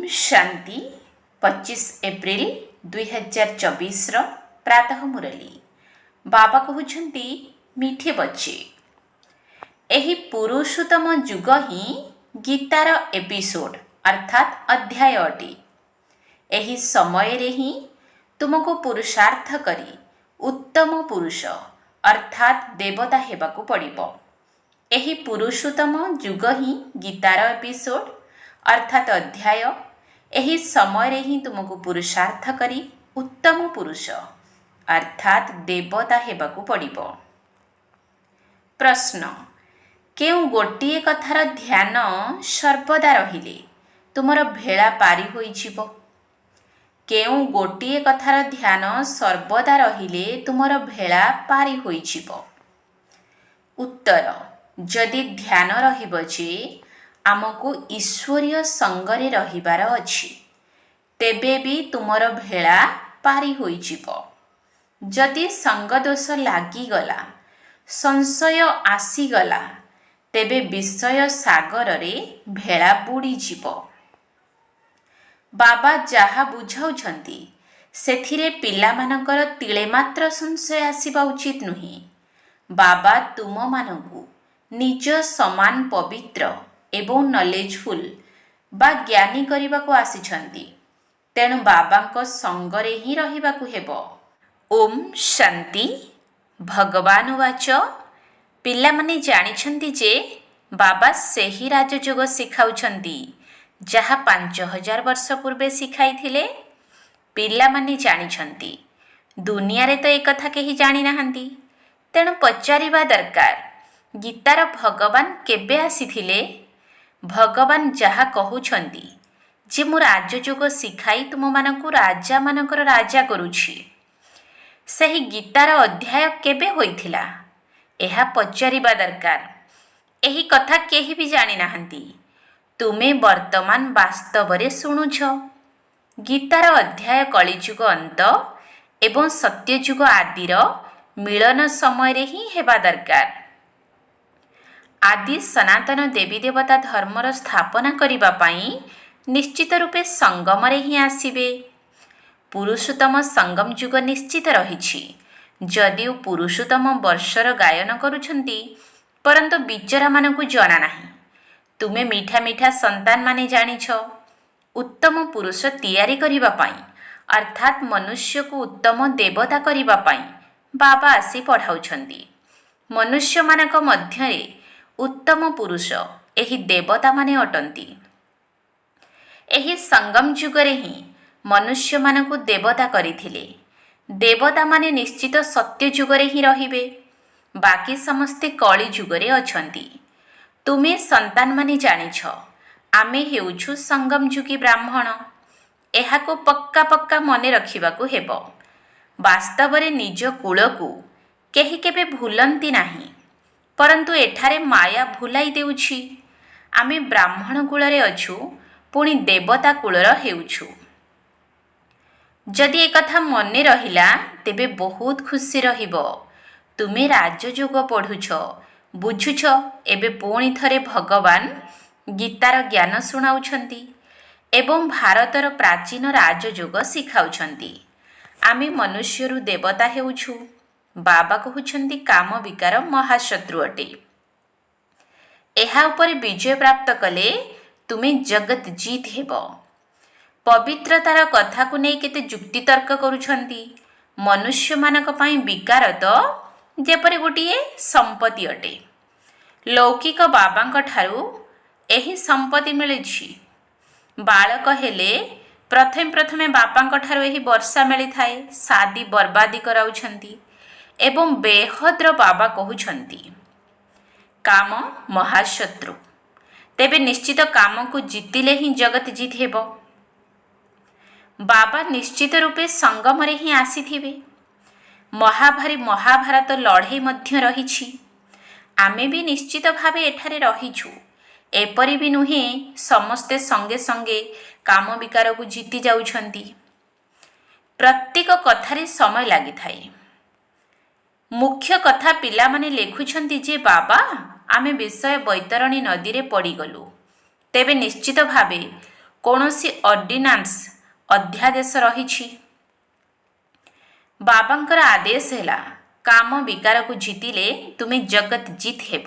शांति 25 April 2024 प्रातः मुरली बाबा कहते मीठे बच्चे एही पुरुषोत्तम जुग ही गीतार एपिसोड अर्थात अध्याय अटे। एही समय रे ही तुमको पुरुषार्थ करी उत्तम पुरुष अर्थात देवता हेबाकु पड़िबो। एही पुरुषोत्तम जुग ही गीतार एपिसोड अर्थात अध्याय एही समय रे ही तुमको पुरुषार्थ करी उत्तम पुरुष अर्थात देवता हेबाकु पड़िबो। प्रश्न केउ गोटिए कथार ध्यान सर्वदा रहिले तुमर भेला पारी होई जिवो। केउ गोटिए कथार ध्यान सर्वदा रहिले तुमर भेला पारी होई जिवो। उत्तर जदि ध्यान रहिबो जे आमको ईश्वरीय संगरे रहिबार अछि तेबे भी तुमर भेला पारी होई जिवो। जदि संग दोष लागी गला संशय आसीगला तेबे विषय सागर रे भेला बुड़ी जिवो। बाबा जहा बुझाउछंती सेथिरे पिला मानकर तिले मात्र संशय आसीबा उचित नुही। बाबा तुम मानकु निज समान पवित्र एवं नॉलेजफुल बा ज्ञानी करिबाको आसिछंती तेणु बाबांको संगरे ही रहिबाकु हेबो। ओम शांति। भगवान वाच पिला माने जानिछंती जे बाबा सेही राजयोग शिखाउछंती जहा 5000 वर्ष पूर्वे शिखाइथिले। पिला माने जानिछंती दुनिया रे तो एक कथा केही जानि नाहंती तेणु पचारिबा दरकार गीतार भगवान केबे आसीथिले। भगवान जहा कहउछंती जे मु राजयोग शिखाई तुम मानकु राजा मानकर राजा करूछि सही गीतार अध्याय केबे होइथिला एहा पचारिबा दरकार। एही कथा केही भी जानि नाहंती तुमे वर्तमान वास्तव रे सुनुछ। गीतार अध्याय कलिजुग अंत एवं सत्यजुग आदिर मिलन समय रे ही हेबा दरकार। आदि सनातन देवी देवता धर्मर स्थापना करिबा पाई निश्चित रूपे संगम रे ही आसीबे। पुरुषोत्तम संगम जुग निश्चित रहिछि जदिও पुरुषोत्तम वर्षर गायन करुछंती परंतु बिचरा मानकु जणा नाही। तुमे मीठा मीठा संतान माने जानिछ उत्तम पुरुष तैयारी करिबा पाई अर्थात मनुष्य को उत्तम देवता करिबा पाई बाबा आसी पढ़ाउछंती। मनुष्य मानक मध्यरे उत्तम पुरुष एही देवता माने अटंती। एही संगम जुगरे ही मनुष्य मानकु देवता करिथिले। देवता माने निश्चित सत्य जुगरे ही रहिबे बाकी समस्ते कली जुगरे अछंती। तुमे संतान माने जानिछ आमे हेउछु संगम जुगी ब्राह्मण। एहाको पक्का पक्का मने रखिबाकु हेबो। वास्तव रे निज कुलकु केही केबे भूलंती नाही परंतु एठारे माया भुलाई देउछि। आमे ब्राह्मण कुल रे अछु पुणी देवता कुलर हेउछु। जदि एक कथा मने रहिला तेबे बहुत खुशी रहिबो। तुमे राजयोग पढ़ुछ बुझुछ एबे पुणी थरे भगवान गीतार ज्ञान सुनाउछंती एवं भारतर प्राचीन राजयोग शिखाउछंती। आमे मनुष्यरु देवता हेउछु। बाबा कहउछंती काम विकार महाशत्रु अटे। एहा उपरे विजय प्राप्त कले तुमे जगत जीत हेबो। पवित्रतार कथा को नै केते जुक्ति तर्क करुछंती। मनुष्य मानक पई विकार तो जेपरि गोटिए संपत्ति अटे। लौकिक बाबांक ठारू एही संपत्ति मिलिछि। बालक हेले प्रथमे बापांक ठारू एही वर्षा मिली थाए शादी बर्बादी कराउछंती एवं बेहद्र बाबा कहउछंती काम महाशत्रु तेबे निश्चित काम को जीतिले ही जगत जीत हेबो। बाबा निश्चित रूपे संगम रे ही आसीथिबे। महाभारत लड़ाई मध्य रहिछि। आमे भी निश्चित भावे एठारे रहिछु। एपरि भी नुहे समस्ते संगे संगे काम विकार को जीति जाउछंती। प्रत्येक कथारे समय लागि थाए। मुख्य कथा पिला माने लेखुछंती जे बाबा आमे विषय बैतरणी नदी रे पड़ी गलु तेबे निश्चित भावे କୌଣସି ଅର୍ଡିନାନ୍ସ ଅଧ୍ୟାଦେଶ ରହିଛି? ବାବାଙ୍କର ଆଦେଶ ହେଲା କାମ ବିକାରକୁ ଜିତିଲେ ତୁମେ ଜଗତ ଜିତ ହେବ।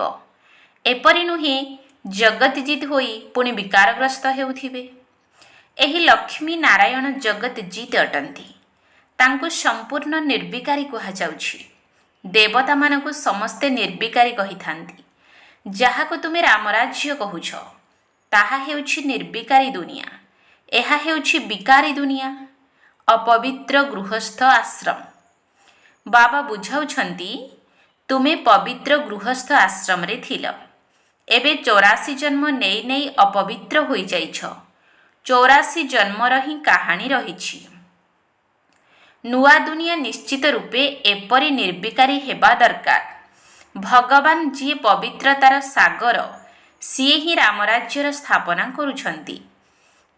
ଏପରି ନୁହେଁ ଜଗତ ଜିତ ହୋଇ ପୁଣି ବିକାରଗ୍ରସ୍ତ ହେଉଥିବେ। ଏହି ଲକ୍ଷ୍ମୀ ନାରାୟଣ ଜଗତ ଜିତ ଅଟନ୍ତି। ତାଙ୍କୁ ସମ୍ପୂର୍ଣ୍ଣ ନିର୍ବିକାରୀ କୁହାଯାଉଛି। ଦେବତାମାନଙ୍କୁ ସମସ୍ତେ ନିର୍ବିକାରୀ କହିଥାନ୍ତି। ଯାହାକୁ ତୁମେ ରାମରାଜ୍ୟ କହୁଛ ତାହା ହେଉଛି ନିର୍ବିକାରୀ ଦୁନିଆ। ଏହା ହେଉଛି ବିକାରୀ ଦୁନିଆ, ଅପବିତ୍ର ଗୃହସ୍ଥ ଆଶ୍ରମ। ବାବା ବୁଝାଉଛନ୍ତି ତୁମେ ପବିତ୍ର ଗୃହସ୍ଥ ଆଶ୍ରମରେ ଥିଲ। ଏବେ 84 ଜନ୍ମ ନେଇ ନେଇ ଅପବିତ୍ର ହୋଇଯାଇଛ। 84 ଜନ୍ମର ହିଁ କାହାଣୀ ରହିଛି। ନୂଆ ଦୁନିଆ ନିଶ୍ଚିତ ରୂପେ ଏପରି ନିର୍ବିକାରୀ ହେବା ଦରକାର। ଭଗବାନ ଯିଏ ପବିତ୍ରତାର ସାଗର, ସିଏ ହିଁ ରାମରାଜ୍ୟର ସ୍ଥାପନା କରୁଛନ୍ତି।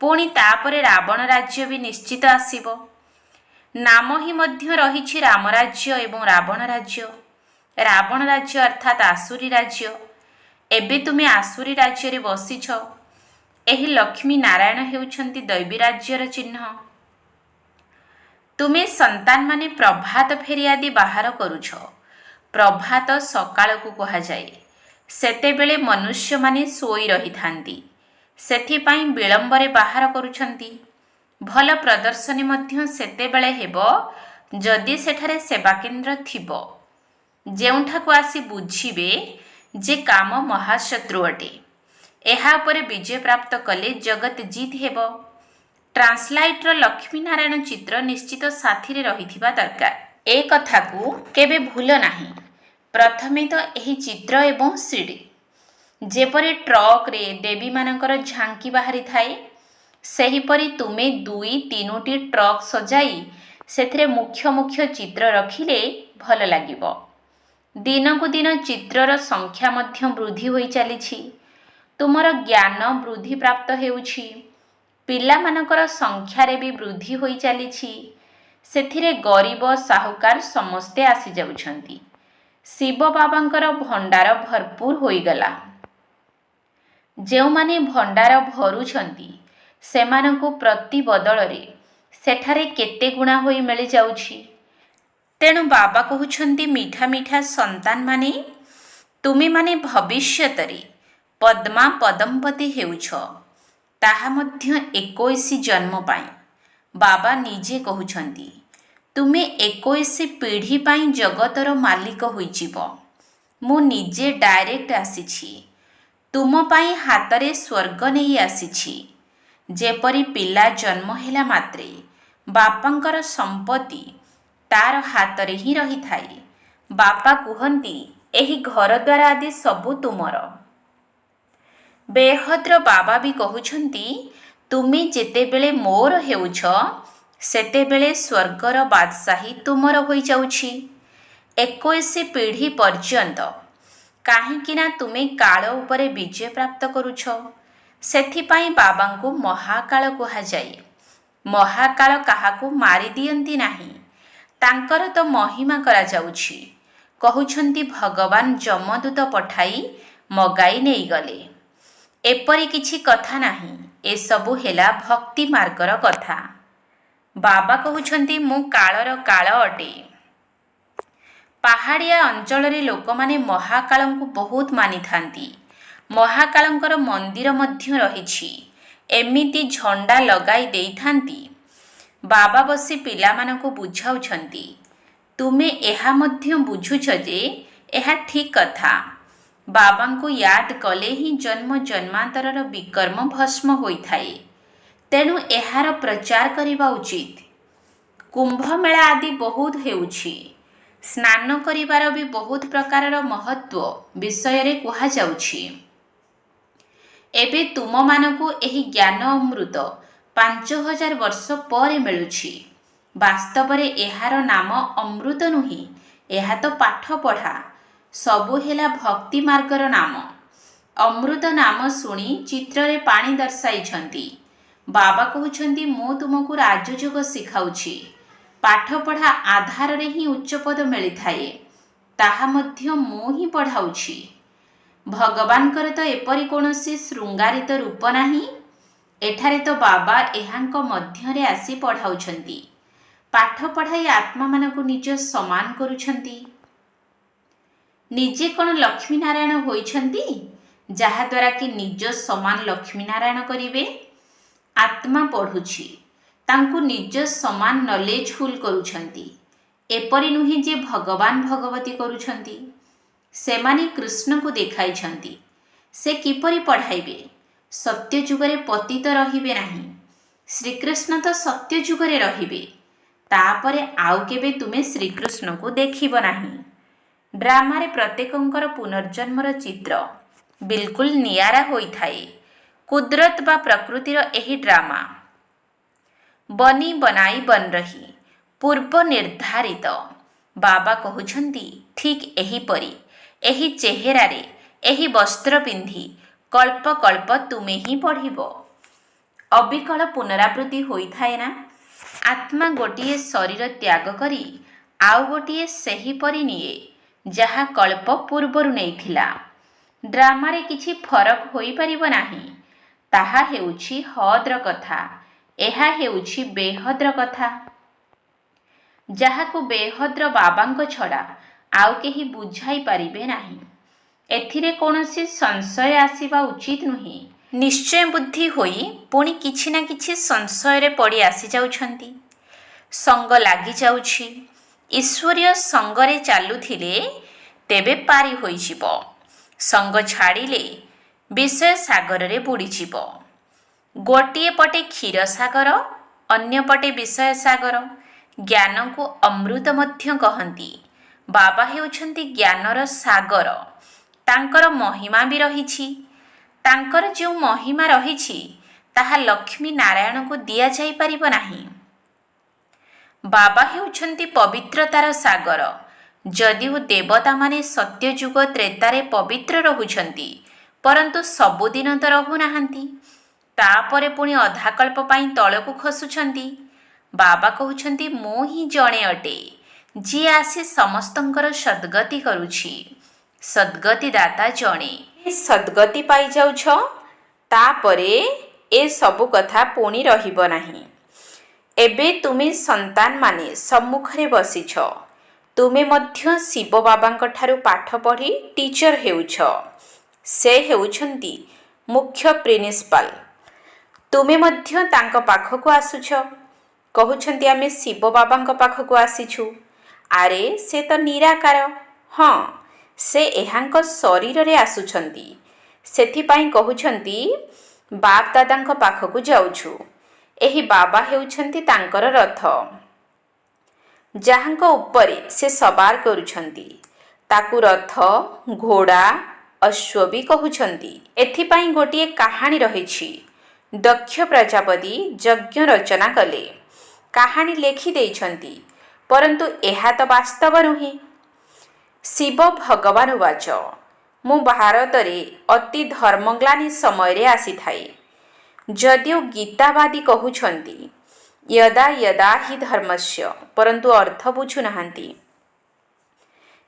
ପୁଣି ତାପରେ ରାବଣ ରାଜ୍ୟ ବି ନିଶ୍ଚିତ ଆସିବ। ନାମ ହିଁ ମଧ୍ୟ ରହିଛି ରାମରାଜ୍ୟ ଏବଂ ରାବଣ ରାଜ୍ୟ। ରାବଣ ରାଜ୍ୟ ଅର୍ଥାତ୍ ଆସୁରୀ ରାଜ୍ୟ। ଏବେ ତୁମେ ଆସୁରୀ ରାଜ୍ୟରେ ବସିଛ। ଏହି ଲକ୍ଷ୍ମୀ ନାରାୟଣ ହେଉଛନ୍ତି ଦୈବୀ ରାଜ୍ୟର ଚିହ୍ନ। ତୁମେ ସନ୍ତାନମାନେ ପ୍ରଭାତ ଫେରି ଆଦି ବାହାର କରୁଛ। ପ୍ରଭାତ ସକାଳକୁ କୁହାଯାଏ। ସେତେବେଳେ ମନୁଷ୍ୟମାନେ ଶୋଇ ରହିଥାନ୍ତି। ସେଥିପାଇଁ ବିଳମ୍ବରେ ବାହାର କରୁଛନ୍ତି। ଭଲ ପ୍ରଦର୍ଶନୀ ମଧ୍ୟ ସେତେବେଳେ ହେବ ଯଦି ସେଠାରେ ସେବାକେନ୍ଦ୍ର ଥିବ, ଯେଉଁଠାକୁ ଆସି ବୁଝିବେ ଯେ କାମ ମହାଶତ୍ରୁ ଅଟେ। ଏହା ଉପରେ ବିଜୟ ପ୍ରାପ୍ତ କଲେ ଜଗତ ଜିତ ହେବ। ଟ୍ରାନ୍ସଲାଇଟ୍ର ଲକ୍ଷ୍ମୀ ନାରାୟଣ ଚିତ୍ର ନିଶ୍ଚିତ ସାଥିରେ ରହିଥିବା ଦରକାର। ଏ କଥାକୁ କେବେ ଭୁଲ ନାହିଁ। ପ୍ରଥମେ ତ ଏହି ଚିତ୍ର ଏବଂ ସିଡ଼ି। ଯେପରି ଟ୍ରକରେ ଦେବୀମାନଙ୍କର ଝାଙ୍କି ବାହାରିଥାଏ, ସେହିପରି ତୁମେ 2-3ଟି ଟ୍ରକ୍ ସଜାଇ ସେଥିରେ ମୁଖ୍ୟ ମୁଖ୍ୟ ଚିତ୍ର ରଖିଲେ ଭଲ ଲାଗିବ। ଦିନକୁ ଦିନ ଚିତ୍ରର ସଂଖ୍ୟା ମଧ୍ୟ ବୃଦ୍ଧି ହୋଇ ଚାଲିଛି। ତୁମର ଜ୍ଞାନ ବୃଦ୍ଧି ପ୍ରାପ୍ତ ହେଉଛି। ପିଲାମାନଙ୍କର ସଂଖ୍ୟାରେ ବି ବୃଦ୍ଧି ହୋଇ ଚାଲିଛି। ସେଥିରେ ଗରିବ ସାହୁକାର ସମସ୍ତେ ଆସିଯାଉଛନ୍ତି। ଶିବ ବାବାଙ୍କର ଭଣ୍ଡାର ଭରପୁର ହୋଇଗଲା। ଯେଉଁମାନେ ଭଣ୍ଡାର ଭରୁଛନ୍ତି ସେମାନଙ୍କୁ ପ୍ରତି ବଦଳରେ ସେଠାରେ କେତେ ଗୁଣା ହୋଇ ମିଳିଯାଉଛି। ତେଣୁ ବାବା କହୁଛନ୍ତି ମିଠା ମିଠା ସନ୍ତାନମାନେ, ତୁମେମାନେ ଭବିଷ୍ୟତରେ ପଦ୍ମା ପଦମ୍ପତି ହେଉଛ। ତାହା ମଧ୍ୟ 21 ଜନ୍ମ ପାଇଁ। ବାବା ନିଜେ କହୁଛନ୍ତି ତୁମେ 21 ପିଢ଼ି ପାଇଁ ଜଗତର ମାଲିକ ହୋଇଯିବ। ମୁଁ ନିଜେ ଡାଇରେକ୍ଟ ଆସିଛି। ତୁମ ପାଇଁ ହାତରେ ସ୍ୱର୍ଗ ନେଇ ଆସିଛି। ଯେପରି ପିଲା ଜନ୍ମ ହେଲା ମାତ୍ରେ ବାପାଙ୍କର ସମ୍ପତ୍ତି ତାର ହାତରେ ହିଁ ରହିଥାଏ। ବାପା କୁହନ୍ତି ଏହି ଘରଦ୍ୱାର ଆଦି ସବୁ ତୁମର। ବେହଦ୍ର ବାବା ବି କହୁଛନ୍ତି ତୁମେ ଯେତେବେଳେ ମୋର ହେଉଛ ସେତେବେଳେ ସ୍ୱର୍ଗର ବାଦଶାହୀ ତୁମର ହୋଇଯାଉଛି 21 ପିଢ଼ି ପର୍ଯ୍ୟନ୍ତ। କାହିଁକିନା ତୁମେ କାଳ ଉପରେ ବିଜୟ ପ୍ରାପ୍ତ କରୁଛ। ସେଥିପାଇଁ ବାବାଙ୍କୁ ମହାକାଳ କୁହାଯାଏ। ମହାକାଳ କାହାକୁ ମାରିଦିଅନ୍ତି ନାହିଁ। ତାଙ୍କର ତ ମହିମା କରାଯାଉଛି। କହୁଛନ୍ତି ଭଗବାନ ଯମଦୂତ ପଠାଇ ମଗାଇ ନେଇଗଲେ। ଏପରି କିଛି କଥା ନାହିଁ। ଏସବୁ ହେଲା ଭକ୍ତି ମାର୍ଗର କଥା। ବାବା କହୁଛନ୍ତି ମୁଁ କାଳର କାଳ ଅଟେ। ପାହାଡ଼ିଆ ଅଞ୍ଚଳରେ ଲୋକମାନେ ମହାକାଳଙ୍କୁ ବହୁତ ମାନିଥାନ୍ତି। ମହାକାଳଙ୍କର ମନ୍ଦିର ମଧ୍ୟ ରହିଛି। ଏମିତି ଝଣ୍ଡା ଲଗାଇ ଦେଇଥାନ୍ତି। ବାବା ବସି ପିଲାମାନଙ୍କୁ ବୁଝାଉଛନ୍ତି ତୁମେ ଏହା ମଧ୍ୟ ବୁଝୁଛ ଯେ ଏହା ଠିକ୍ କଥା। ବାବାଙ୍କୁ ୟାଦ କଲେ ହିଁ ଜନ୍ମ ଜନ୍ମାନ୍ତରର ବିକର୍ମ ଭସ୍ମ ହୋଇଥାଏ। ତେଣୁ ଏହାର ପ୍ରଚାର କରିବା ଉଚିତ। କୁମ୍ଭମେଳା ଆଦି ବହୁତ ହେଉଛି। ସ୍ନାନ କରିବାର ବି ବହୁତ ପ୍ରକାରର ମହତ୍ତ୍ୱ ବିଷୟରେ କୁହାଯାଉଛି। ଏବେ ତୁମମାନଙ୍କୁ ଏହି ଜ୍ଞାନ ଅମୃତ 5000 ବର୍ଷ ପରେ ମିଳୁଛି। ବାସ୍ତବରେ ଏହାର ନାମ ଅମୃତ ନୁହେଁ, ଏହା ତ ପାଠ ପଢ଼ା। ସବୁ ହେଲା ଭକ୍ତି ମାର୍ଗର ନାମ। ଅମୃତ ନାମ ଶୁଣି ଚିତ୍ରରେ ପାଣି ଦର୍ଶାଇଛନ୍ତି। ବାବା କହୁଛନ୍ତି ମୁଁ ତୁମକୁ ରାଜଯୋଗ ଶିଖାଉଛି। ପାଠପଢ଼ା ଆଧାରରେ ହିଁ ଉଚ୍ଚପଦ ମିଳିଥାଏ। ତାହା ମଧ୍ୟ ମୁଁ ହିଁ ପଢ଼ାଉଛି। ଭଗବାନଙ୍କର ତ ଏପରି କୌଣସି ଶୃଙ୍ଗାରିତ ରୂପ ନାହିଁ। ଏଠାରେ ତ ବାବା ଏହାଙ୍କ ମଧ୍ୟରେ ଆସି ପଢ଼ାଉଛନ୍ତି। ପାଠ ପଢ଼ାଇ ଆତ୍ମାମାନଙ୍କୁ ନିଜ ସମାନ କରୁଛନ୍ତି। ନିଜେ କ'ଣ ଲକ୍ଷ୍ମୀନାରାୟଣ ହୋଇଛନ୍ତି ଯାହାଦ୍ୱାରା କି ନିଜ ସମାନ ଲକ୍ଷ୍ମୀନାରାୟଣ କରିବେ? ଆତ୍ମା ପଢ଼ୁଛି, ତାଙ୍କୁ ନିଜ ସମାନ ନଲେଜଫୁଲ୍ କରୁଛନ୍ତି। ଏପରି ନୁହେଁ ଯେ ଭଗବାନ ଭଗବତୀ କରୁଛନ୍ତି। ସେମାନେ କୃଷ୍ଣଙ୍କୁ ଦେଖାଇଛନ୍ତି ସେ କିପରି ପଢ଼ାଇବେ। ସତ୍ୟ ଯୁଗରେ ପତିତ ରହିବେ ନାହିଁ। ଶ୍ରୀକୃଷ୍ଣ ତ ସତ୍ୟ ଯୁଗରେ ରହିବେ। ତାପରେ ଆଉ କେବେ ତୁମେ ଶ୍ରୀକୃଷ୍ଣଙ୍କୁ ଦେଖିବ ନାହିଁ। ଡ୍ରାମାରେ ପ୍ରତ୍ୟେକଙ୍କର ପୁନର୍ଜନ୍ମର ଚିତ୍ର ବିଲକୁଲ ନିଆରା ହୋଇଥାଏ। କୁଦରତ ବା ପ୍ରକୃତିର ଏହି ଡ୍ରାମା ବନି ବନାଇ ବନ ରହି ପୂର୍ବ ନିର୍ଦ୍ଧାରିତ। ବାବା କହୁଛନ୍ତି ଠିକ୍ ଏହିପରି ଏହି ଚେହେରାରେ ଏହି ବସ୍ତ୍ର ପିନ୍ଧି କଳ୍ପ କଳ୍ପ ତୁମେ ହିଁ ପଢ଼ିବ। ଅବିକଳ ପୁନରାବୃତ୍ତି ହୋଇଥାଏ ନା। ଆତ୍ମା ଗୋଟିଏ ଶରୀର ତ୍ୟାଗ କରି ଆଉ ଗୋଟିଏ ସେହିପରି ନିଏ ଯାହା କଳ୍ପ ପୂର୍ବରୁ ନେଇଥିଲା। ଡ୍ରାମାରେ କିଛି ଫରକ ହୋଇପାରିବ ନାହିଁ। ତାହା ହେଉଛି ହଦ୍ର କଥା। ଏହା ହେଉଛି ବେହଦ୍ର କଥା, ଯାହାକୁ ବେହଦ୍ର ବାବାଙ୍କ ଛଡ଼ା ଆଉ କେହି ବୁଝାଇ ପାରିବେ ନାହିଁ। ଏଥିରେ କୌଣସି ସଂଶୟ ଆସିବା ଉଚିତ ନୁହେଁ। ନିଶ୍ଚୟ ବୁଦ୍ଧି ହୋଇ ପୁଣି କିଛି ନା କିଛି ସଂଶୟରେ ପଡ଼ି ଆସିଯାଉଛନ୍ତି। ସଙ୍ଗ ଲାଗିଯାଉଛି। ଈଶ୍ୱରୀୟ ସଙ୍ଗରେ ଚାଲୁଥିଲେ ତେବେ ପାରି ହୋଇଯିବ। ସଙ୍ଗ ଛାଡ଼ିଲେ ବିଷୟ ସାଗରରେ ବୁଡ଼ିଯିବ। ଗୋଟିଏ ପଟେ କ୍ଷୀର ସାଗର, ଅନ୍ୟପଟେ ବିଷୟ ସାଗର। ଜ୍ଞାନକୁ ଅମୃତ ମଧ୍ୟ କହନ୍ତି। ବାବା ହେଉଛନ୍ତି ଜ୍ଞାନର ସାଗର। ତାଙ୍କର ମହିମା ବି ରହିଛି। ତାଙ୍କର ଯେଉଁ ମହିମା ରହିଛି ତାହା ଲକ୍ଷ୍ମୀ ନାରାୟଣଙ୍କୁ ଦିଆଯାଇପାରିବ ନାହିଁ। ବାବା ହେଉଛନ୍ତି ପବିତ୍ରତାର ସାଗର। ଯଦିଓ ଦେବତାମାନେ ସତ୍ୟଯୁଗ ତ୍ରେତାରେ ପବିତ୍ର ରହୁଛନ୍ତି, ପରନ୍ତୁ ସବୁଦିନ ତ ରହୁନାହାନ୍ତି। ତାପରେ ପୁଣି ଅଧାକଳ୍ପ ପାଇଁ ତଳକୁ ଖସୁଛନ୍ତି। ବାବା କହୁଛନ୍ତି ମୁଁ ହିଁ ଜଣେ ଅଟେ ଯିଏ ଆସି ସମସ୍ତଙ୍କର ସଦ୍ଗତି କରୁଛି। ସଦ୍ଗତି ଦାତା ଜଣେ। ସଦ୍ଗତି ପାଇଯାଉଛ, ତାପରେ ଏ ସବୁ କଥା ପୁଣି ରହିବ ନାହିଁ। ଏବେ ତୁମେ ସନ୍ତାନମାନେ ସମ୍ମୁଖରେ ବସିଛ। ତୁମେ ମଧ୍ୟ ଶିବ ବାବାଙ୍କ ଠାରୁ ପାଠ ପଢ଼ି ଟିଚର ହେଉଛ। ସେ ହେଉଛନ୍ତି ମୁଖ୍ୟ ପ୍ରିନ୍ସିପାଲ। ତୁମେ ମଧ୍ୟ ତାଙ୍କ ପାଖକୁ ଆସୁଛ। କହୁଛନ୍ତି ଆମେ ଶିବ ବାବାଙ୍କ ପାଖକୁ ଆସିଛୁ। ଆରେ ସେ ତ ନିରାକାର। ହଁ, ସେ ଏହାଙ୍କ ଶରୀରରେ ଆସୁଛନ୍ତି। ସେଥିପାଇଁ କହୁଛନ୍ତି ବାପ ଦାଦାଙ୍କ ପାଖକୁ ଯାଉଛୁ। ଏହି ବାବା ହେଉଛନ୍ତି ତାଙ୍କର ରଥ, ଯାହାଙ୍କ ଉପରେ ସେ ସବାର କରୁଛନ୍ତି। ତାକୁ ରଥ, ଘୋଡ଼ା, ଅଶ୍ୱ ବି କହୁଛନ୍ତି। ଏଥିପାଇଁ ଗୋଟିଏ କାହାଣୀ ରହିଛି। ଦକ୍ଷ ପ୍ରଜାପତି ଯଜ୍ଞ ରଚନା କଲେ, କାହାଣୀ ଲେଖି ଦେଇଛନ୍ତି, ପରନ୍ତୁ ଏହା ତ ବାସ୍ତବ ନୁହେଁ। ଶିବ ଭଗବାନ ଉବାଚ, ମୁଁ ଭାରତରେ ଅତି ଧର୍ମଗ୍ଲାନି ସମୟରେ ଆସିଥାଏ। ଯଦିଓ ଗୀତାବାଦୀ କହୁଛନ୍ତି ୟଦା ୟଦା ହି ଧର୍ମସ୍ୟ, ପରନ୍ତୁ ଅର୍ଥ ବୁଝୁନାହାନ୍ତି।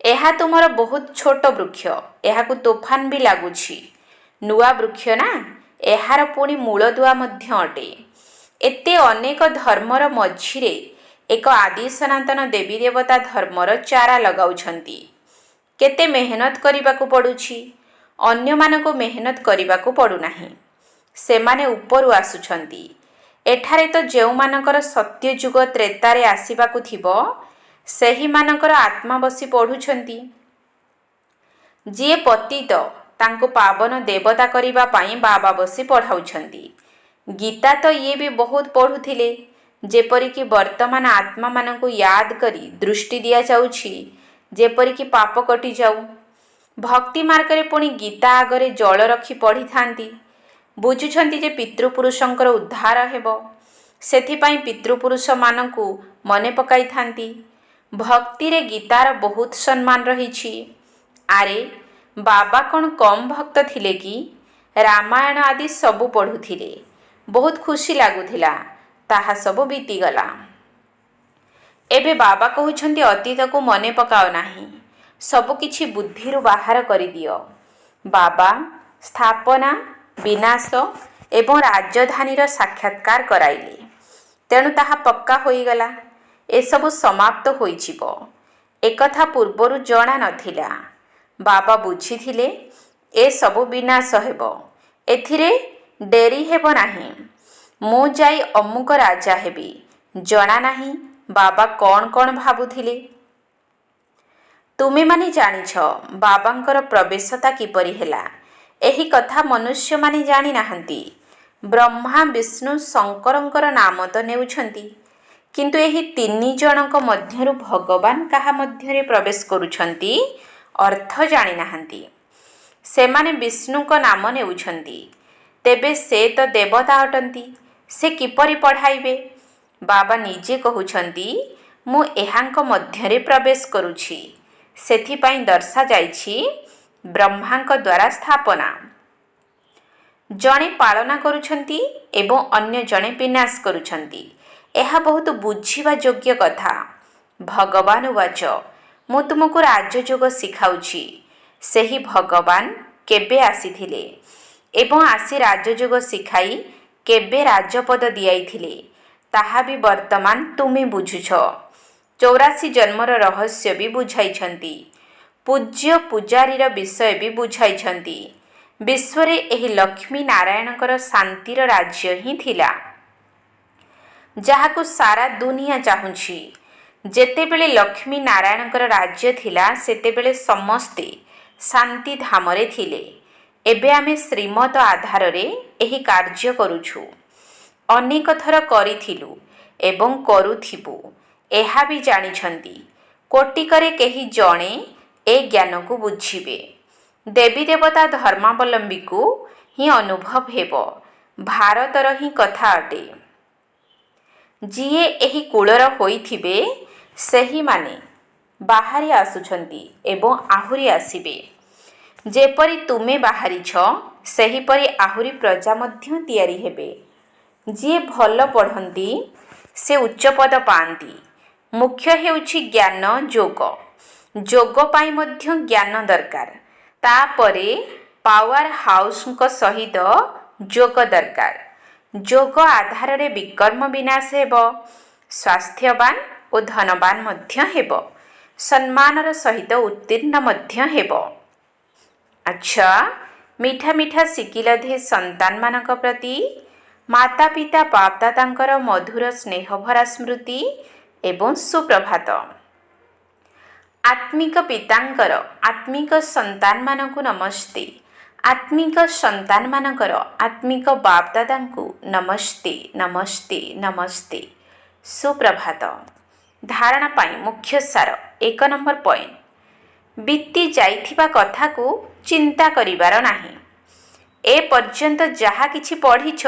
ଏହା ତୁମର ବହୁତ ଛୋଟ ବୃକ୍ଷ, ଏହାକୁ ତୋଫାନ ବି ଲାଗୁଛି। ନୂଆ ବୃକ୍ଷ ନା, ଏହାର ପୁଣି ମୂଳଦୁଆ ମଧ୍ୟ ଅଟେ। ଏତେ ଅନେକ ଧର୍ମର ମଝିରେ ଏକ ଆଦି ସନାତନ ଦେବୀ ଦେବତା ଧର୍ମର ଚାରା ଲଗାଉଛନ୍ତି। କେତେ ମେହନତ କରିବାକୁ ପଡ଼ୁଛି। ଅନ୍ୟମାନଙ୍କୁ ମେହନତ କରିବାକୁ ପଡ଼ୁନାହିଁ। ସେମାନେ ଉପରୁ ଆସୁଛନ୍ତି। ଏଠାରେ ତ ଯେଉଁମାନଙ୍କର ସତ୍ୟଯୁଗ ତ୍ରେତାରେ ଆସିବାକୁ ଥିବ, ସେହିମାନଙ୍କର ଆତ୍ମା ବସି ପଢ଼ୁଛନ୍ତି। ଯିଏ ପତିତ ତାଙ୍କୁ ପାବନ ଦେବତା କରିବା ପାଇଁ ବାବା ବସି ପଢ଼ାଉଛନ୍ତି। ଗୀତା ତ ଇଏ ବି ବହୁତ ପଢ଼ୁଥିଲେ। ଯେପରିକି ବର୍ତ୍ତମାନ ଆତ୍ମାମାନଙ୍କୁ ୟାଦ କରି ଦୃଷ୍ଟି ଦିଆଯାଉଛି, ଯେପରିକି ପାପ କଟିଯାଉ। ଭକ୍ତି ମାର୍ଗରେ ପୁଣି ଗୀତା ଆଗରେ ଜଳ ରଖି ପଢ଼ିଥାନ୍ତି। ବୁଝୁଛନ୍ତି ଯେ ପିତୃପୁରୁଷଙ୍କର ଉଦ୍ଧାର ହେବ, ସେଥିପାଇଁ ପିତୃପୁରୁଷମାନଙ୍କୁ ମନେ ପକାଇଥାନ୍ତି। ଭକ୍ତିରେ ଗୀତାର ବହୁତ ସମ୍ମାନ ରହିଛି। ଆରେ ବାବା କ'ଣ କମ୍ ଭକ୍ତ ଥିଲେ କି? ରାମାୟଣ ଆଦି ସବୁ ପଢ଼ୁଥିଲେ। ବହୁତ ଖୁସି ଲାଗୁଥିଲା। ତାହା ସବୁ ବିତିଗଲା। ଏବେ ବାବା କହୁଛନ୍ତି ଅତୀତକୁ ମନେ ପକାଅ ନାହିଁ, ସବୁକିଛି ବୁଦ୍ଧିରୁ ବାହାର କରିଦିଅ। ବାବା ସ୍ଥାପନା, ବିନାଶ ଏବଂ ରାଜଧାନୀର ସାକ୍ଷାତକାର କରାଇଲେ। ତେଣୁ ତାହା ପକ୍କା ହୋଇଗଲା। ଏସବୁ ସମାପ୍ତ ହୋଇଯିବ। ଏକଥା ପୂର୍ବରୁ ଜଣା ନଥିଲା। ବାବା ବୁଝିଥିଲେ ଏସବୁ ବିନାଶ ହେବ। ଏଥିରେ ଡେରି ହେବ ନାହିଁ। ମୁଁ ଯାଇ ଅମୁକ ରାଜା ହେବି। ଜଣା ନାହିଁ ବାବା କ'ଣ କ'ଣ ଭାବୁଥିଲେ। ତୁମେମାନେ ଜାଣିଛ ବାବାଙ୍କର ପ୍ରବେଶତା କିପରି ହେଲା। ଏହି କଥା ମନୁଷ୍ୟମାନେ ଜାଣିନାହାନ୍ତି। ବ୍ରହ୍ମା ବିଷ୍ଣୁ ଶଙ୍କରଙ୍କର ନାମ ତ ନେଉଛନ୍ତି, କିନ୍ତୁ ଏହି ତିନି ଜଣଙ୍କ ମଧ୍ୟରୁ ଭଗବାନ କାହା ମଧ୍ୟରେ ପ୍ରବେଶ କରୁଛନ୍ତି ଅର୍ଥ ଜାଣିନାହାନ୍ତି। ସେମାନେ ବିଷ୍ଣୁଙ୍କ ନାମ ନେଉଛନ୍ତି, ତେବେ ସେ ତ ଦେବତା ଅଟନ୍ତି। ସେ କିପରି ପଢ଼ାଇବେ? ବାବା ନିଜେ କହୁଛନ୍ତି ମୁଁ ଏହାଙ୍କ ମଧ୍ୟରେ ପ୍ରବେଶ କରୁଛି। ସେଥିପାଇଁ ଦର୍ଶାଯାଇଛି ବ୍ରହ୍ମାଙ୍କ ଦ୍ୱାରା ସ୍ଥାପନା। ଜଣେ ପାଳନା କରୁଛନ୍ତି ଏବଂ ଅନ୍ୟ ଜଣେ ବିନାଶ କରୁଛନ୍ତି। ଏହା ବହୁତ ବୁଝିବା ଯୋଗ୍ୟ କଥା। ଭଗବାନ ଉବାଚ ମୁଁ ତୁମକୁ ରାଜଯୋଗ ଶିଖାଉଛି। ସେହି ଭଗବାନ କେବେ ଆସିଥିଲେ ଏବଂ ଆସି ରାଜଯୋଗ ଶିଖାଇ କେବେ ରାଜପଦ ଦିଆଇଥିଲେ ତାହା ବି ବର୍ତ୍ତମାନ ତୁମେ ବୁଝୁଛ। 84 ଜନ୍ମର ରହସ୍ୟ ବି ବୁଝାଇଛନ୍ତି। ପୂଜ୍ୟ ପୂଜାରୀର ବିଷୟ ବି ବୁଝାଇଛନ୍ତି। ବିଶ୍ୱରେ ଏହି ଲକ୍ଷ୍ମୀ ନାରାୟଣଙ୍କର ଶାନ୍ତିର ରାଜ୍ୟ ହିଁ ଥିଲା, ଯାହାକୁ ସାରା ଦୁନିଆ ଚାହୁଁଛି। ଯେତେବେଳେ ଲକ୍ଷ୍ମୀ ନାରାୟଣଙ୍କର ରାଜ୍ୟ ଥିଲା ସେତେବେଳେ ସମସ୍ତେ ଶାନ୍ତି ଧାମରେ ଥିଲେ। ଏବେ ଆମେ ଶ୍ରୀମତ ଆଧାରରେ ଏହି କାର୍ଯ୍ୟ କରୁଛୁ। ଅନେକ ଥର କରିଥିଲୁ ଏବଂ କରୁଥିବୁ, ଏହା ବି ଜାଣିଛନ୍ତି। କୋଟିକରେ କେହି ଜଣେ ଏ ଜ୍ଞାନକୁ ବୁଝିବେ। ଦେବୀ ଦେବତା ଧର୍ମାବଲମ୍ବୀକୁ ହିଁ ଅନୁଭବ ହେବ। ଭାରତର ହିଁ କଥା ଅଟେ। ଯିଏ ଏହି କୂଳର ହୋଇଥିବେ ସେହିମାନେ ବାହାରି ଆସୁଛନ୍ତି ଏବଂ ଆହୁରି ଆସିବେ। ଯେପରି ତୁମେ ବାହାରିଛ ସେହିପରି ଆହୁରି ପ୍ରଜା ମଧ୍ୟ ତିଆରି ହେବେ। ଯିଏ ଭଲ ପଢ଼ନ୍ତି ସେ ଉଚ୍ଚପଦ ପାଆନ୍ତି। ମୁଖ୍ୟ ହେଉଛି ଜ୍ଞାନ ଯୋଗ। ଯୋଗ ପାଇଁ ମଧ୍ୟ ଜ୍ଞାନ ଦରକାର। ତାପରେ ପାୱାର ହାଉସଙ୍କ ସହିତ ଯୋଗ ଦରକାର। ଯୋଗ ଆଧାରରେ ବିକର୍ମ ବିନାଶ ହେବ। ସ୍ୱାସ୍ଥ୍ୟବାନ ଓ ଧନବାନ ମଧ୍ୟ ହେବ। ସମ୍ମାନର ସହିତ ଉତ୍ତୀର୍ଣ୍ଣ ମଧ୍ୟ ହେବ। ଆଚ୍ଛା, ମିଠା ମିଠା ଶିକିଲଧେ ସନ୍ତାନମାନଙ୍କ ପ୍ରତି ମାତା ପିତା ବାପଦାଦାଙ୍କର ମଧୁର ସ୍ନେହଭରା ସ୍ମୃତି ଏବଂ ସୁପ୍ରଭାତ। ଆତ୍ମିକ ପିତାଙ୍କର ଆତ୍ମିକ ସନ୍ତାନମାନଙ୍କୁ ନମସ୍ତେ। ଆତ୍ମିକ ସନ୍ତାନମାନଙ୍କର ଆତ୍ମିକ ବାପଦାଦାଙ୍କୁ ନମସ୍ତେ ନମସ୍ତେ ନମସ୍ତେ। ସୁପ୍ରଭାତ। ଧାରଣା ପାଇଁ ମୁଖ୍ୟ ସାର। 1 ନମ୍ବର ପଏଣ୍ଟ, ବିତି ଯାଇଥିବା କଥାକୁ ଚିନ୍ତା କରିବାର ନାହିଁ। ଏ ପର୍ଯ୍ୟନ୍ତ ଯାହା କିଛି ପଢ଼ିଛ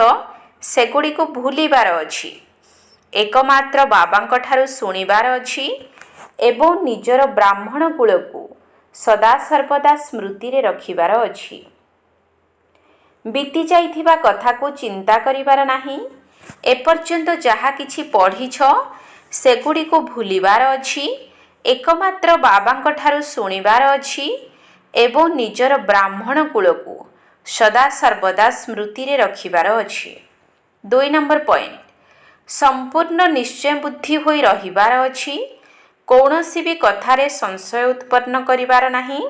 ସେଗୁଡ଼ିକୁ ଭୁଲିବାର ଅଛି। ଏକମାତ୍ର ବାବାଙ୍କଠାରୁ ଶୁଣିବାର ଅଛି ଏବଂ ନିଜର ବ୍ରାହ୍ମଣ କୂଳକୁ ସଦାସର୍ବଦା ସ୍ମୃତିରେ ରଖିବାର ଅଛି। ବିତି ଯାଇଥିବା କଥାକୁ ଚିନ୍ତା କରିବାର ନାହିଁ। ଏପର୍ଯ୍ୟନ୍ତ ଯାହା କିଛି ପଢ଼ିଛ ସେଗୁଡ଼ିକୁ ଭୁଲିବାର ଅଛି। ଏକମାତ୍ର ବାବାଙ୍କଠାରୁ ଶୁଣିବାର ଅଛି ଏବଂ ନିଜର ବ୍ରାହ୍ମଣ କୂଳକୁ ସଦାସର୍ବଦା ସ୍ମୃତିରେ ରଖିବାର ଅଛି। 2 ନମ୍ବର ପଏଣ୍ଟ, ସମ୍ପୂର୍ଣ୍ଣ ନିଶ୍ଚୟ ବୁଦ୍ଧି ହୋଇ ରହିବାର ଅଛି। କୌଣସି ବି କଥାରେ ସଂଶୟ ଉତ୍ପନ୍ନ କରିବାର ନାହିଁ।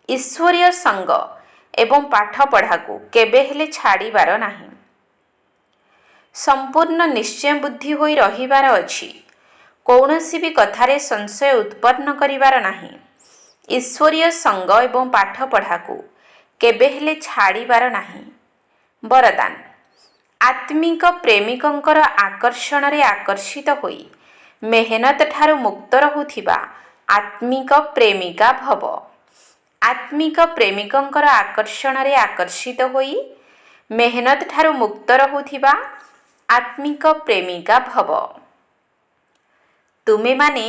ଈଶ୍ୱରୀୟ ସଙ୍ଗ ଏବଂ ପାଠପଢ଼ାକୁ କେବେ ହେଲେ ଛାଡ଼ିବାର ନାହିଁ। ସମ୍ପୂର୍ଣ୍ଣ ନିଶ୍ଚୟ ବୁଦ୍ଧି ହୋଇ ରହିବାର ଅଛି। କୌଣସି ବି କଥାରେ ସଂଶୟ ଉତ୍ପନ୍ନ କରିବାର ନାହିଁ। ଈଶ୍ୱରୀୟ ସଙ୍ଗ ଏବଂ ପାଠପଢ଼ାକୁ କେବେ ହେଲେ ଛାଡ଼ିବାର ନାହିଁ। ବରଦାନ, ଆତ୍ମିକ ପ୍ରେମିକଙ୍କର ଆକର୍ଷଣରେ ଆକର୍ଷିତ ହୋଇ ମେହନତ ଠାରୁ ମୁକ୍ତ ରହୁଥିବା ଆତ୍ମିକ ପ୍ରେମିକା ଭବ। ଆତ୍ମିକ ପ୍ରେମିକଙ୍କର ଆକର୍ଷଣରେ ଆକର୍ଷିତ ହୋଇ ମେହନତ ଠାରୁ ମୁକ୍ତ ରହୁଥିବା ଆତ୍ମିକ ପ୍ରେମିକା ଭବ। ତୁମେମାନେ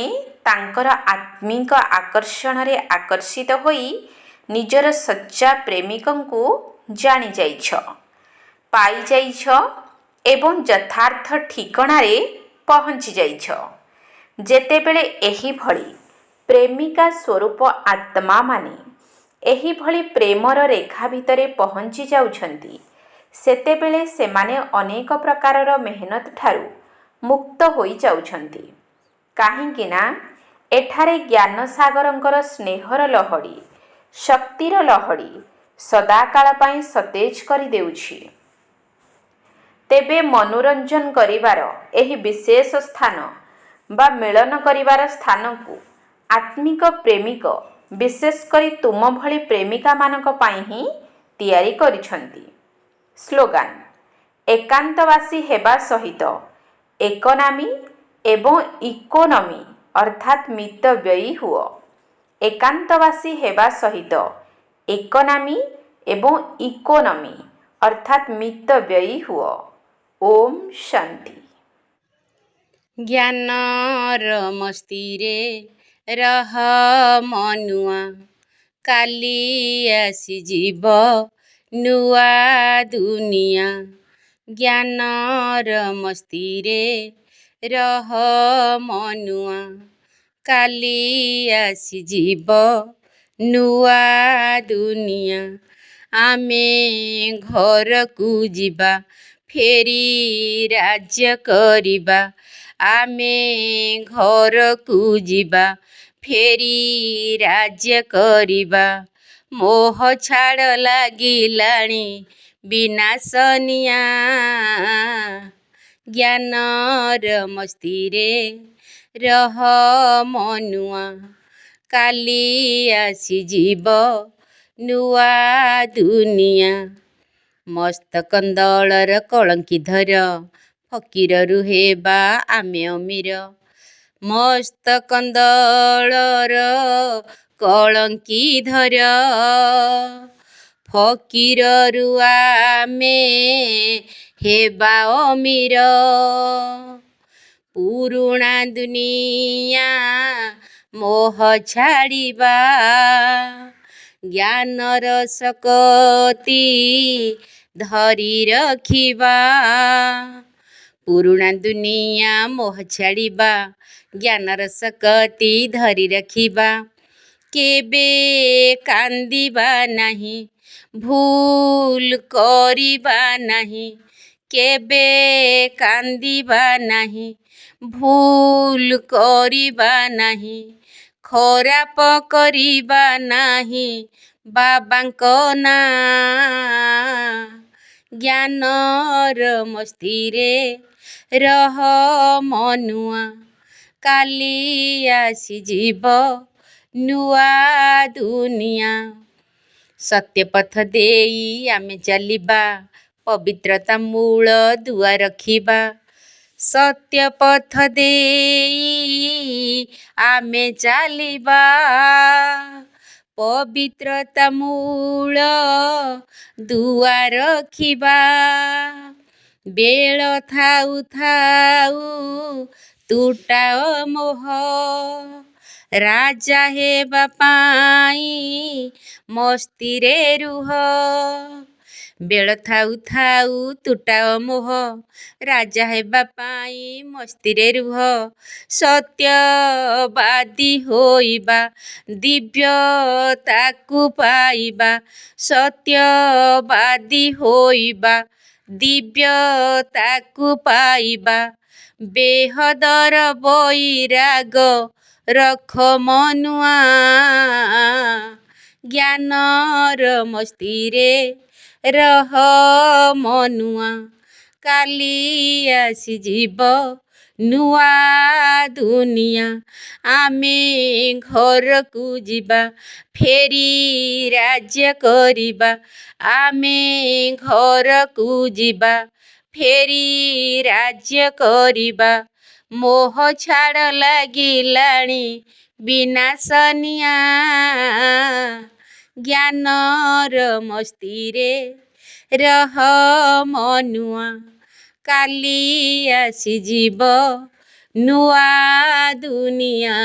ତାଙ୍କର ଆତ୍ମିକ ଆକର୍ଷଣରେ ଆକର୍ଷିତ ହୋଇ ନିଜର ସଚ୍ଚା ପ୍ରେମିକଙ୍କୁ ଜାଣିଯାଇଛ, ପାଇଯାଇଛ ଏବଂ ଯଥାର୍ଥ ଠିକଣାରେ ପହଞ୍ଚି ଯାଇଛ। ଯେତେବେଳେ ଏହିଭଳି ପ୍ରେମିକା ସ୍ୱରୂପ ଆତ୍ମାମାନେ ଏହିଭଳି ପ୍ରେମର ରେଖା ଭିତରେ ପହଞ୍ଚି ଯାଉଛନ୍ତି ସେତେବେଳେ ସେମାନେ ଅନେକ ପ୍ରକାରର ମେହନତ ଠାରୁ ମୁକ୍ତ ହୋଇଯାଉଛନ୍ତି। କାହିଁକି ନା ଏଠାରେ ଜ୍ଞାନସାଗରଙ୍କର ସ୍ନେହର ଲହଡ଼ି, ଶକ୍ତିର ଲହଡ଼ି ସଦାକାଳ ପାଇଁ ସତେଜ କରିଦେଉଛି। ତେବେ ମନୋରଞ୍ଜନ କରିବାର ଏହି ବିଶେଷ ସ୍ଥାନ ବା ମିଳନ କରିବାର ସ୍ଥାନକୁ ଆତ୍ମିକ ପ୍ରେମିକ, ବିଶେଷ କରି ତୁମ ଭଳି ପ୍ରେମିକାମାନଙ୍କ ପାଇଁ ହିଁ ତିଆରି କରିଛନ୍ତି। ସ୍ଲୋଗାନ: ଏକାନ୍ତବାସୀ ହେବା ସହିତ ଏକନାମୀ ଏବଂ ଇକୋନମି ଅର୍ଥାତ୍ ମିତବ୍ୟୟୀ ହୁଅ। ଏକାନ୍ତବାସୀ ହେବା ସହିତ ଏକନାମୀ ଏବଂ ଇକୋନମି ଅର୍ଥାତ୍ ମିତବ୍ୟୟୀ ହୁଅ। ଓମ୍ ଶାନ୍ତି। ଜ୍ଞାନର ମସ୍ତିରେ ରହ ମନୁଆ, କାଲି ଆସିଯିବ ନୂଆ ଦୁନିଆ। ଜ୍ଞାନର ମସ୍ତିରେ ରହ ମନୁଆ, କାଲି ଆସିଯିବ ନୂଆ ଦୁନିଆ। ଆମେ ଘରକୁ ଯିବା, ଫେରି ରାଜ୍ୟ କରିବା। ଆମେ ଘରକୁ ଯିବା, ଫେରି ରାଜ୍ୟ କରିବା। ମୋହ ଛାଡ଼ ଲାଗିଲାଣି ବିନାଶ ନିଆଁ। ଜ୍ଞାନର ମସ୍ତିରେ ରହ ମନୁଆ, କାଲି ଆସିଯିବ ନୂଆ ଦୁନିଆ। ମସ୍ତ କନ୍ଦଳର କଳଙ୍କି ଧର, ଫକୀର ରୁହେ ବା ଆମେ ଅମୀର। ମସ୍ତ କନ୍ଦଳର କଳଙ୍କି ଧର, ଫକୀରରୁ ଆମେ ହେବା ଅମୀର। ପୁରୁଣା ଦୁନିଆ ମୋହ ଛାଡ଼ିବା, ଜ୍ଞାନର ଶକ୍ତି ଧରି ରଖିବା। ପୁରୁଣା ଦୁନିଆ ମୋହ ଛାଡ଼ିବା, ଜ୍ଞାନର ଶକ୍ତି ଧରି ରଖିବା। କେବେ କାନ୍ଦିବା ନାହିଁ, ଭୁଲ କରିବା ନାହିଁ। କେବେ କାନ୍ଦିବା ନାହିଁ, ଭୁଲ କରିବା ନାହିଁ। ଖରାପ କରିବା ନାହିଁ ବାବାଙ୍କ ନାଁ। ଜ୍ଞାନର ମସ୍ତିରେ ରହ ମନୁଆ, କାଲି ଆସିଯିବ ନୂଆ ଦୁନିଆ। ସତ୍ୟପଥ ଦେଇ ଆମେ ଚାଲିବା, ପବିତ୍ରତା ମୂଳ ଦୁଆ ରଖିବା। ସତ୍ୟପଥ ଦେଇ ଆମେ ଚାଲିବା, ପବିତ୍ରତା ମୂଳ ଦୁଆ ରଖିବା। ବେଳ ଥାଉ ଥାଉ ତୁଟାଅ ମୋହ, ରାଜା ହେବା ପାଇଁ ମସ୍ତିରେ ରୁହ। ବେଳ ଥାଉ ଥାଉ ତୁଟାଅ ମୋହ, ରାଜା ହେବା ପାଇଁ ମସ୍ତିରେ ରୁହ। ସତ୍ୟବାଦୀ ହୋଇବା, ଦିବ୍ୟତାକୁ ପାଇବା। ସତ୍ୟବାଦୀ ହୋଇବା, ଦିବ୍ୟତାକୁ ପାଇବା। ବେହଦର ବୈରାଗ ରଖ ମନୁଆ, ଜ୍ଞାନର ମସ୍ତିରେ ରହ ମନୁଆ। କାଲି ଆସିଯିବ ନୂଆ ଦୁନିଆ। ଆମେ ଘରକୁ ଯିବା, ଫେରି ରାଜ୍ୟ କରିବା। ଆମେ ଘରକୁ ଯିବା, ଫେରି ରାଜ୍ୟ କରିବା। ମୋହ ଛାଡ଼ ଲାଗିଲାଣି ବିନାଶ ନିଆଁ। ଜ୍ଞାନର ମସ୍ତିରେ ରହ ମନୁଆ, କାଲି ଆସିଯିବ ନୂଆ ଦୁନିଆ।